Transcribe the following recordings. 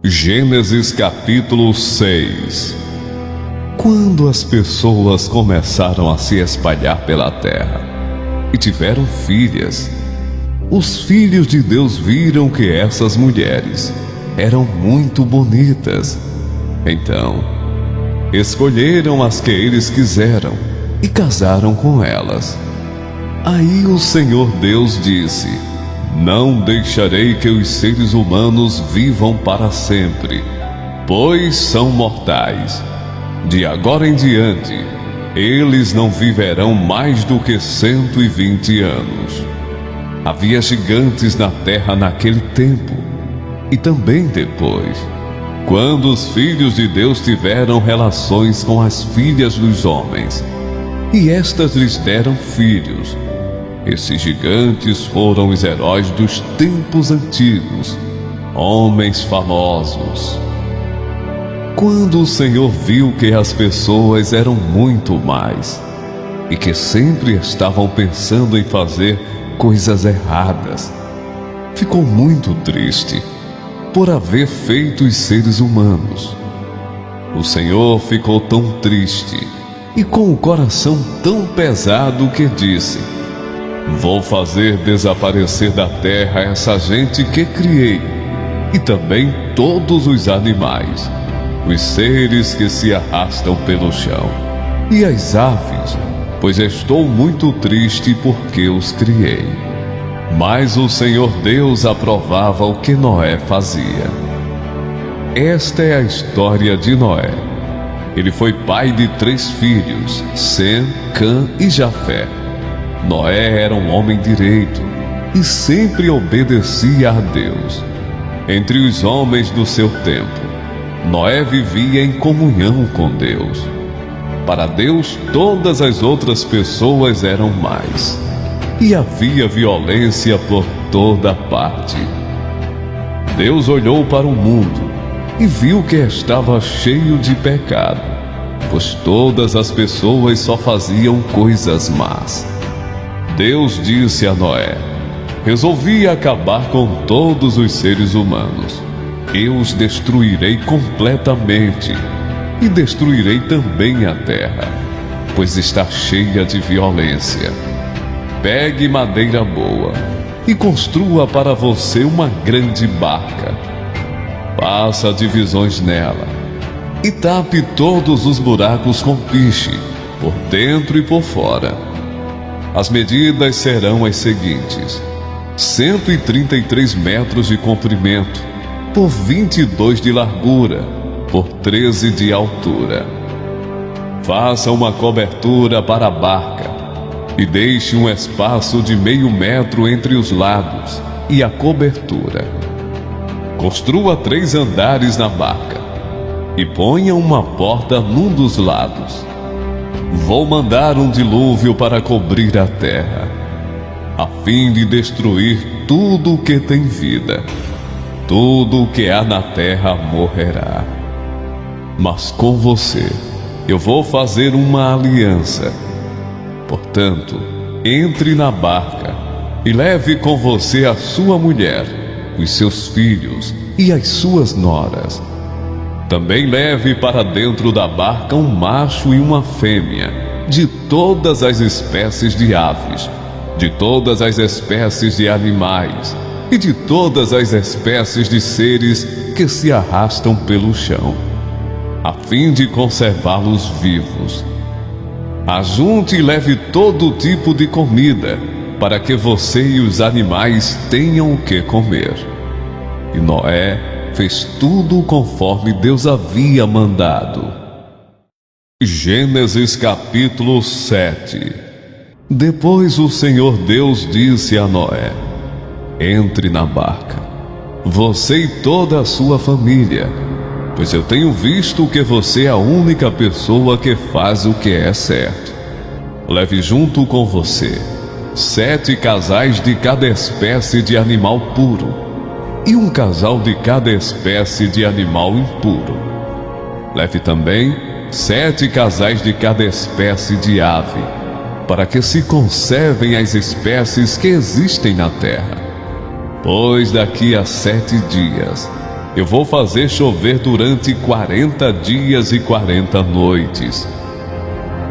Gênesis capítulo 6. Quando as pessoas começaram a se espalhar pela terra e tiveram filhas, os filhos de Deus viram que essas mulheres eram muito bonitas. Então, escolheram as que eles quiseram e casaram com elas. Aí o Senhor Deus disse: não deixarei que os seres humanos vivam para sempre, pois são mortais. De agora em diante, eles não viverão mais do que 120 anos. Havia gigantes na terra naquele tempo, e também depois, quando os filhos de Deus tiveram relações com as filhas dos homens, e estas lhes deram filhos. Esses gigantes foram os heróis dos tempos antigos, homens famosos. Quando o Senhor viu que as pessoas eram muito mais e que sempre estavam pensando em fazer coisas erradas, ficou muito triste por haver feito os seres humanos. O Senhor ficou tão triste e com o coração tão pesado que disse: vou fazer desaparecer da terra essa gente que criei, e também todos os animais, os seres que se arrastam pelo chão, e as aves, pois estou muito triste porque os criei. Mas o Senhor Deus aprovava o que Noé fazia. Esta é a história de Noé. Ele foi pai de 3 filhos, Sem, Cã e Jafé. Noé era um homem direito e sempre obedecia a Deus. Entre os homens do seu tempo, Noé vivia em comunhão com Deus. Para Deus, todas as outras pessoas eram mais, e havia violência por toda parte. Deus olhou para o mundo e viu que estava cheio de pecado, pois todas as pessoas só faziam coisas más. Deus disse a Noé: resolvi acabar com todos os seres humanos. Eu os destruirei completamente e destruirei também a terra, pois está cheia de violência. Pegue madeira boa e construa para você uma grande barca. Faça divisões nela e tape todos os buracos com piche, por dentro e por fora. As medidas serão as seguintes: 133 metros de comprimento, por 22 de largura, por 13 de altura. Faça uma cobertura para a barca e deixe um espaço de meio metro entre os lados e a cobertura. Construa 3 andares na barca e ponha uma porta num dos lados. Vou mandar um dilúvio para cobrir a terra, a fim de destruir tudo o que tem vida. Tudo o que há na terra morrerá. Mas com você eu vou fazer uma aliança. Portanto, entre na barca e leve com você a sua mulher, os seus filhos e as suas noras. Também leve para dentro da barca um macho e uma fêmea, de todas as espécies de aves, de todas as espécies de animais e de todas as espécies de seres que se arrastam pelo chão, a fim de conservá-los vivos. Ajunte e leve todo tipo de comida, para que você e os animais tenham o que comer. E Noé fez tudo conforme Deus havia mandado. Gênesis capítulo 7. Depois o Senhor Deus disse a Noé: entre na barca, você e toda a sua família, pois eu tenho visto que você é a única pessoa que faz o que é certo. Leve junto com você 7 casais de cada espécie de animal puro e um casal de cada espécie de animal impuro. Leve também 7 casais de cada espécie de ave, para que se conservem as espécies que existem na terra. Pois daqui a 7 dias eu vou fazer chover durante 40 dias e 40 noites.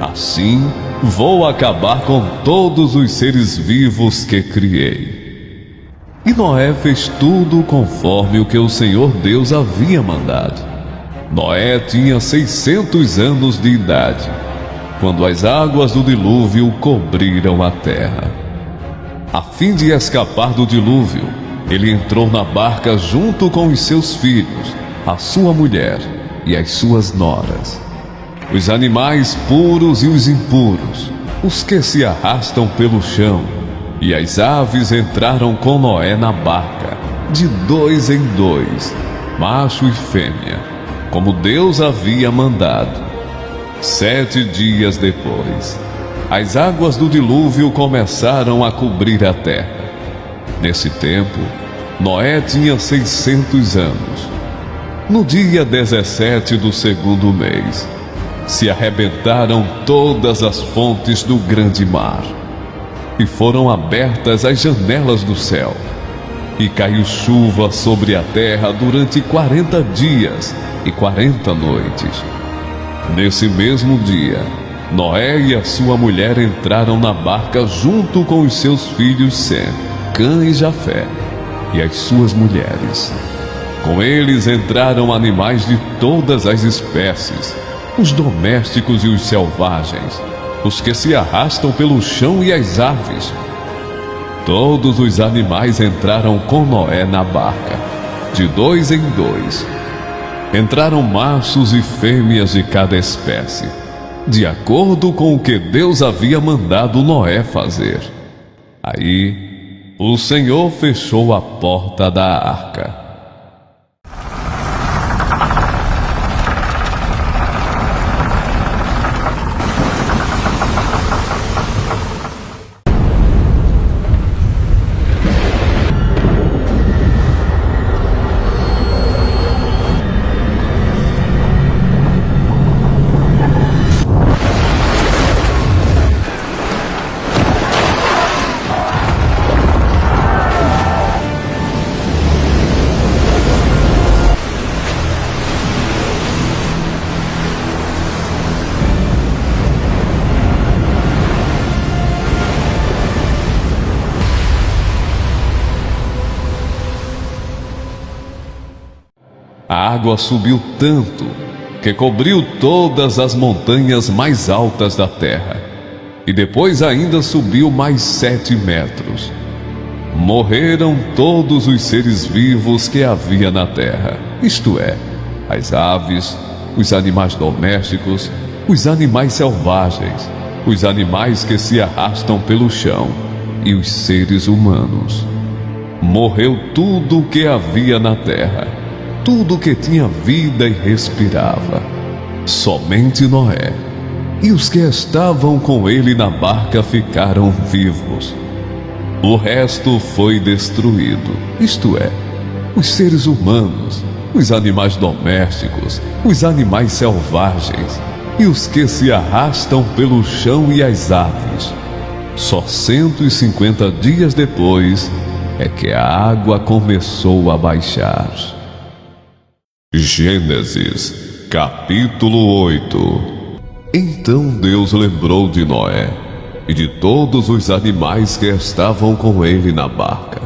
Assim, vou acabar com todos os seres vivos que criei. E Noé fez tudo conforme o que o Senhor Deus havia mandado. Noé tinha 600 anos de idade, quando as águas do dilúvio cobriram a terra. A fim de escapar do dilúvio, ele entrou na barca junto com os seus filhos, a sua mulher e as suas noras. Os animais puros e os impuros, os que se arrastam pelo chão, e as aves entraram com Noé na barca, de 2 em 2, macho e fêmea, como Deus havia mandado. 7 dias depois, as águas do dilúvio começaram a cobrir a terra. Nesse tempo, Noé tinha 600 anos. No dia 17 do segundo mês, se arrebentaram todas as fontes do grande mar, e foram abertas as janelas do céu, e caiu chuva sobre a terra durante 40 dias e 40 noites. Nesse mesmo dia, Noé e a sua mulher entraram na barca junto com os seus filhos Sem, Cã e Jafé, e as suas mulheres. Com eles entraram animais de todas as espécies, os domésticos e os selvagens, os que se arrastam pelo chão e as aves. Todos os animais entraram com Noé na barca, de 2 em 2. Entraram machos e fêmeas de cada espécie, de acordo com o que Deus havia mandado Noé fazer. Aí, o Senhor fechou a porta da arca. A água subiu tanto que cobriu todas as montanhas mais altas da terra, e depois ainda subiu mais 7 metros. Morreram todos os seres vivos que havia na terra, isto é, as aves, os animais domésticos, os animais selvagens, os animais que se arrastam pelo chão e os seres humanos. Morreu tudo o que havia na terra, tudo que tinha vida e respirava. Somente Noé e os que estavam com ele na barca ficaram vivos. O resto foi destruído, isto é, os seres humanos, os animais domésticos, os animais selvagens e os que se arrastam pelo chão e as aves. Só 150 dias depois é que a água começou a baixar. Gênesis, capítulo 8. Então Deus lembrou de Noé e de todos os animais que estavam com ele na barca.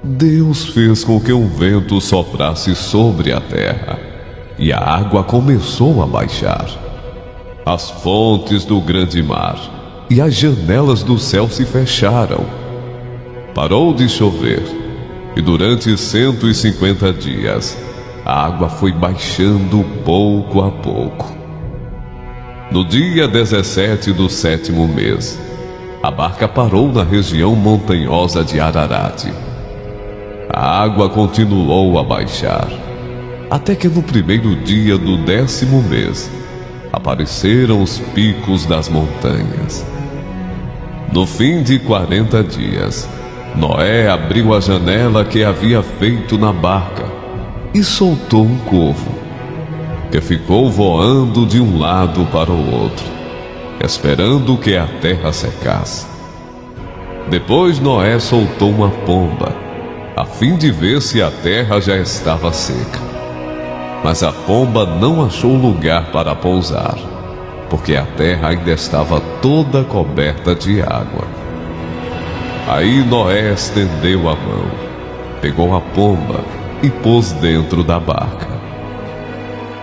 Deus fez com que um vento soprasse sobre a terra, e a água começou a baixar. As fontes do grande mar e as janelas do céu se fecharam. Parou de chover, e durante 150 dias, a água foi baixando pouco a pouco. No dia 17 do 7º mês, a barca parou na região montanhosa de Ararat. A água continuou a baixar, até que no primeiro dia do 10º mês, apareceram os picos das montanhas. No fim de 40 dias, Noé abriu a janela que havia feito na barca e soltou um corvo, que ficou voando de um lado para o outro, esperando que a terra secasse. Depois Noé soltou uma pomba, a fim de ver se a terra já estava seca. Mas a pomba não achou lugar para pousar, porque a terra ainda estava toda coberta de água. Aí Noé estendeu a mão, pegou a pomba e pôs dentro da barca.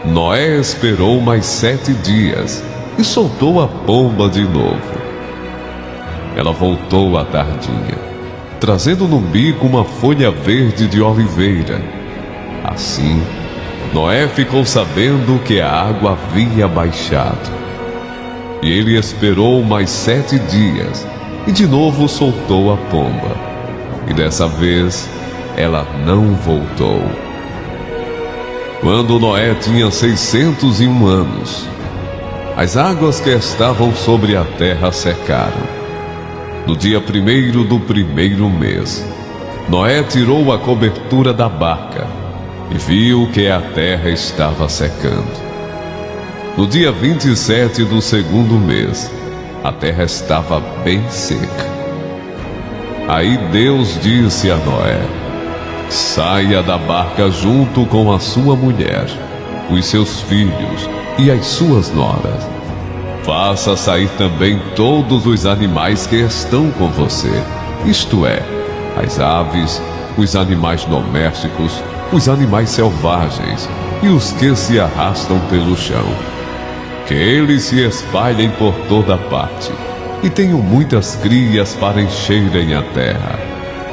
Noé esperou mais 7 dias e soltou a pomba de novo. Ela voltou à tardinha, trazendo no bico uma folha verde de oliveira. Assim, Noé ficou sabendo que a água havia baixado. E ele esperou mais 7 dias e de novo soltou a pomba. E dessa vez, ela não voltou. Quando Noé tinha 601 anos, as águas que estavam sobre a terra secaram. No dia 1º do 1º mês, Noé tirou a cobertura da barca e viu que a terra estava secando. No dia 27 do 2º mês, a terra estava bem seca. Aí Deus disse a Noé: saia da barca junto com a sua mulher, os seus filhos e as suas noras. Faça sair também todos os animais que estão com você, isto é, as aves, os animais domésticos, os animais selvagens e os que se arrastam pelo chão. Que eles se espalhem por toda parte e tenham muitas crias para encherem a terra.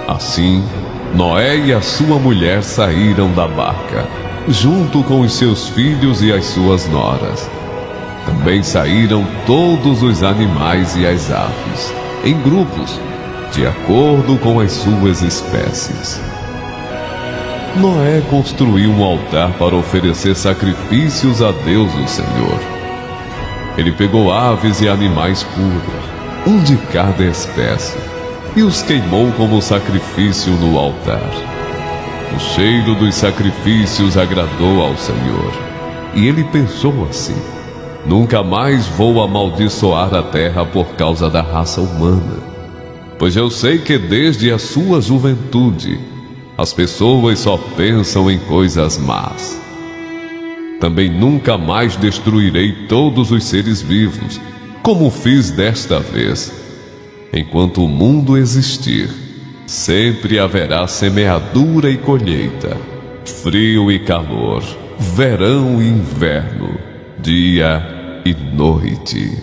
Assim, Noé e a sua mulher saíram da barca, junto com os seus filhos e as suas noras. Também saíram todos os animais e as aves, em grupos, de acordo com as suas espécies. Noé construiu um altar para oferecer sacrifícios a Deus o Senhor. Ele pegou aves e animais puros, um de cada espécie, e os queimou como sacrifício no altar. O cheiro dos sacrifícios agradou ao Senhor, e ele pensou assim: nunca mais vou amaldiçoar a terra por causa da raça humana, pois eu sei que desde a sua juventude as pessoas só pensam em coisas más. Também nunca mais destruirei todos os seres vivos, como fiz desta vez. Enquanto o mundo existir, sempre haverá semeadura e colheita, frio e calor, verão e inverno, dia e noite.